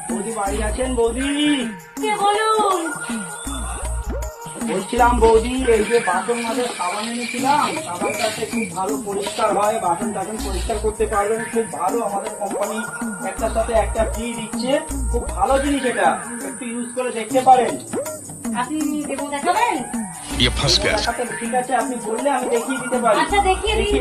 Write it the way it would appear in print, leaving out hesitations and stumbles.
বৌদি বাড়ি আছেন? বৌদি কে বলুন? বলছিলাম বৌদি, এই যে বাসন মাঝে সাবান এনেছিলাম, সাবানটাতে খুব ভালো পরিষ্কার হয়, বাসন টাসন পরিষ্কার করতে পারবেন, খুব ভালো। আমাদের কোম্পানি একটার সাথে একটা ফ্রি দিচ্ছে, খুব ভালো জিনিস এটা, একটু ইউজ করে দেখতে পারেন। আপনি দেবো দেখাবেন? ঠিক আছে, আপনি বললে আমি দেখিয়ে দিতে পারি। আচ্ছা দেখিয়ে দিন।